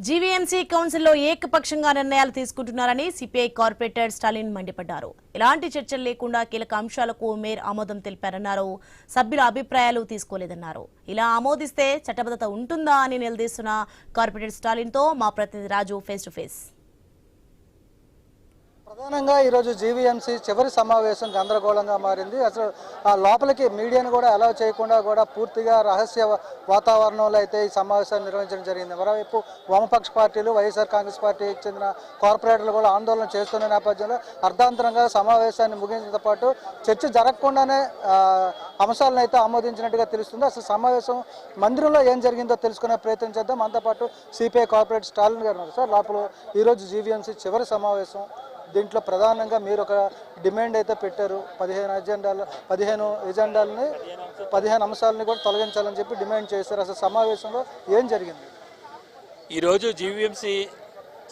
GVMC కౌన్సిల్లో ఏకపక్షంగా నిర్ణయాలు తీసుకుంటున్నారని సిపిఐ కార్పొరేటర్ స్టాలిన్ మండిపడ్డారు. ఎలాంటి చర్చలు లేకుండా కీలక అంశాలకు మేయర్ ఆమోదం తెలిపారన్నారు. సభ్యుల అభిప్రాయాలు తీసుకోలేదన్నారు. ఇలా ఆమోదిస్తే చట్టబద్ధత ఉంటుందా అని నిలదీస్తున్న కార్పొరేటర్ స్టాలిన్తో మా ప్రతినిధి రాజు ఫేస్ టు ఫేస్. ప్రధానంగా ఈరోజు జీవీఎంసీ చివరి సమావేశం గందరగోళంగా మారింది. అసలు ఆ లోపలికి మీడియాను కూడా అలౌ చేయకుండా కూడా పూర్తిగా రహస్య వాతావరణంలో అయితే ఈ సమావేశాన్ని నిర్వహించడం జరిగింది. మరోవైపు వామపక్ష పార్టీలు, వైఎస్ఆర్ కాంగ్రెస్ పార్టీకి చెందిన కార్పొరేటర్లు కూడా ఆందోళన చేస్తున్న నేపథ్యంలో అర్ధాంతరంగా సమావేశాన్ని ముగించడంతో పాటు చర్చ జరగకుండానే అంశాలను అయితే ఆమోదించినట్టుగా తెలుస్తుంది. అసలు సమావేశం మందిరంలో ఏం జరిగిందో తెలుసుకునే ప్రయత్నం చేద్దాం. మనతో పాటు సిపిఐ కార్పొరేటర్ స్టాలిన్ గారు ఉన్నారు. సార్, లోపల ఈరోజు జీవీఎంసీ చివరి సమావేశం, దీంట్లో ప్రధానంగా మీరు ఒక డిమాండ్ అయితే పెట్టారు. 15 అంశాలని కూడా తొలగించాలని చెప్పి డిమాండ్ చేశారు. అసలు సమావేశంలో ఏం జరిగింది? ఈరోజు జీవీఎంసీ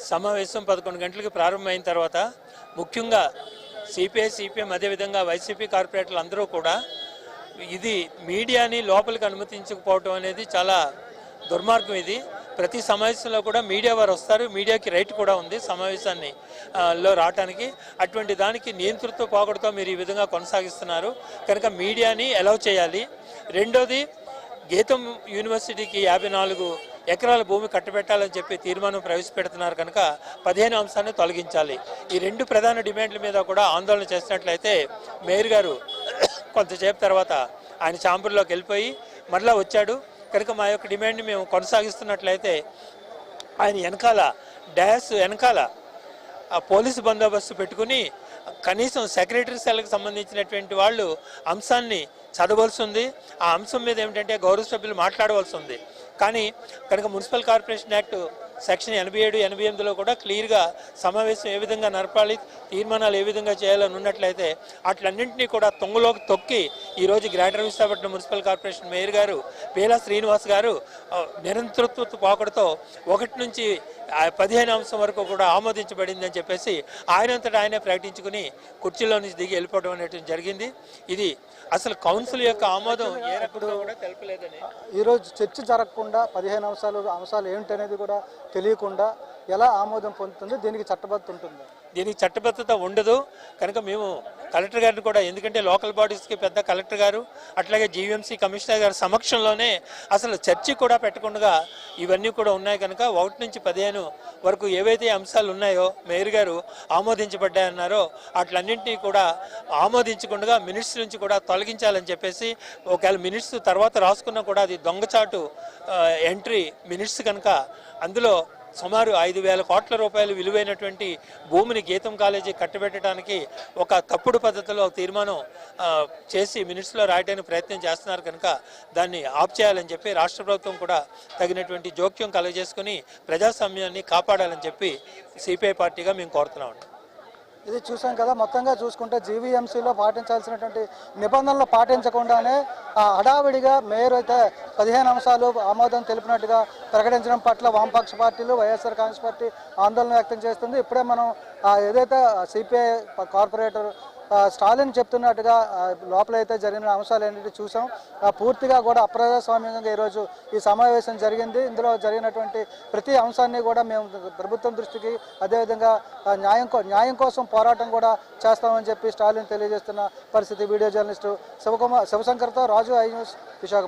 సమావేశం 11 గంటలకు ప్రారంభమైన తర్వాత ముఖ్యంగా సిపిఎం అదేవిధంగా వైసీపీ కార్పొరేటర్లు అందరూ కూడా ఇది మీడియాని లోపలికి అనుమతించకపోవడం అనేది చాలా దుర్మార్గం. ఇది ప్రతి సమావేశంలో కూడా మీడియా వారు వస్తారు, మీడియాకి రైట్ కూడా ఉంది సమావేశాన్ని లో రావడానికి. అటువంటి దానికి నియంతృత్వ పోకడతో మీరు ఈ విధంగా కొనసాగిస్తున్నారు కనుక మీడియాని అలౌ చేయాలి. రెండోది, గీతం యూనివర్సిటీకి 54 ఎకరాల భూమి కట్టబెట్టాలని చెప్పి తీర్మానం ప్రవేశపెడుతున్నారు కనుక 15 అంశాన్ని తొలగించాలి. ఈ రెండు ప్రధాన డిమాండ్ల మీద కూడా ఆందోళన చేసినట్లయితే మేయర్ గారు కొంతసేపు తర్వాత ఆయన ఛాంబర్లోకి వెళ్ళిపోయి మరలా వచ్చాడు కనుక మా యొక్క డిమాండ్ని మేము కొనసాగిస్తున్నట్లయితే ఆయన వెనకాల పోలీసు బందోబస్తు పెట్టుకుని కనీసం సెక్రటరీ సెల్కి సంబంధించినటువంటి వాళ్ళు అంశాన్ని చదవలసి ఉంది. ఆ అంశం మీద ఏమిటంటే గౌరవ సభ్యులు మాట్లాడవలసి ఉంది. కానీ కనుక మున్సిపల్ కార్పొరేషన్ యాక్ట్ సెక్షన్ 87, 88లో కూడా క్లియర్గా సమావేశం ఏ విధంగా నడపాలి, తీర్మానాలు ఏ విధంగా చేయాలని ఉన్నట్లయితే అట్లన్నింటినీ కూడా తొంగలోకి తొక్కి ఈరోజు greater Visakhapatnam municipal corporation mayor గారు పేలా శ్రీనివాస్ గారు నిరంతరత్వ పోకడతో 1 నుంచి 15 అంశం వరకు కూడా ఆమోదించబడిందని చెప్పేసి ఆయనంతటా ఆయనే ప్రకటించుకుని కుర్చీలో నుంచి దిగి వెళ్ళిపోవడం అనేది జరిగింది. ఇది అసలు కౌన్సిల్ యొక్క ఆమోదం ఏ రకంగా కూడా తెలపలేదని. ఈరోజు చర్చ జరగకుండా 15 అంశాలు ఏంటనేది కూడా తెలియకుండా ఎలా ఆమోదం పొందుతుంది? దీనికి చట్టబద్ధత ఉంటుంది? దీనికి చట్టబద్ధత ఉండదు కనుక మేము కలెక్టర్ గారిని కూడా, ఎందుకంటే లోకల్ బాడీస్కి పెద్ద కలెక్టర్ గారు అట్లాగే జీవీఎంసీ కమిషనర్ గారి సమక్షంలోనే అసలు చర్చ కూడా పెట్టకుండా ఇవన్నీ కూడా ఉన్నాయి కనుక 1 నుంచి 15 వరకు ఏవైతే అంశాలు ఉన్నాయో మేయర్ గారు ఆమోదించబడ్డాయన్నారో అట్లన్నింటినీ కూడా ఆమోదించకుండా మినిట్స్ నుంచి కూడా తొలగించాలని చెప్పేసి, ఒకవేళ మినిట్స్ తర్వాత రాసుకున్నా కూడా అది దొంగచాటు ఎంట్రీ మినిట్స్ కనుక అందులో సుమారు 5,000 కోట్ల రూపాయలు విలువైనటువంటి భూమిని గీతం కాలేజీ కట్టబెట్టడానికి ఒక తప్పుడు పద్ధతిలో తీర్మానం చేసి మినిట్స్లో రాయడానికి ప్రయత్నం చేస్తున్నారు కనుక దాన్ని ఆఫ్ చేయాలని చెప్పి రాష్ట్ర ప్రభుత్వం కూడా తగినటువంటి జోక్యం కలుగజేసుకుని ప్రజాస్వామ్యాన్ని కాపాడాలని చెప్పి సిపిఐ పార్టీగా మేము కోరుతున్నామండి. ఇది చూసాం కదా, మొత్తంగా చూసుకుంటే జీవీఎంసీలో పాటించాల్సినటువంటి నిబంధనలు పాటించకుండానే హడావిడిగా మేయర్ అయితే 15 అంశాలు ఆమోదం తెలిపినట్టుగా ప్రకటించడం పట్ల వామపక్ష పార్టీలు, వైఎస్ఆర్ కాంగ్రెస్ పార్టీ ఆందోళన వ్యక్తం చేస్తుంది. ఇప్పుడే మనం ఏదైతే సిపిఐ కార్పొరేటర్ స్టాలిన్ చెప్తున్నట్టుగా లోపలైతే జరిగిన అంశాలు ఏంటంటే చూసాం. పూర్తిగా కూడా అప్రజాస్వామ్యంగా ఈరోజు ఈ సమావేశం జరిగింది. ఇందులో జరిగినటువంటి ప్రతి అంశాన్ని కూడా మేము ప్రభుత్వం దృష్టికి, అదేవిధంగా న్యాయం కోసం పోరాటం కూడా చేస్తామని చెప్పి స్టాలిన్ తెలియజేస్తున్న పరిస్థితి. వీడియో జర్నలిస్టు శివశంకర్తో రాజు, ఐ న్యూస్, విశాఖపట్నం.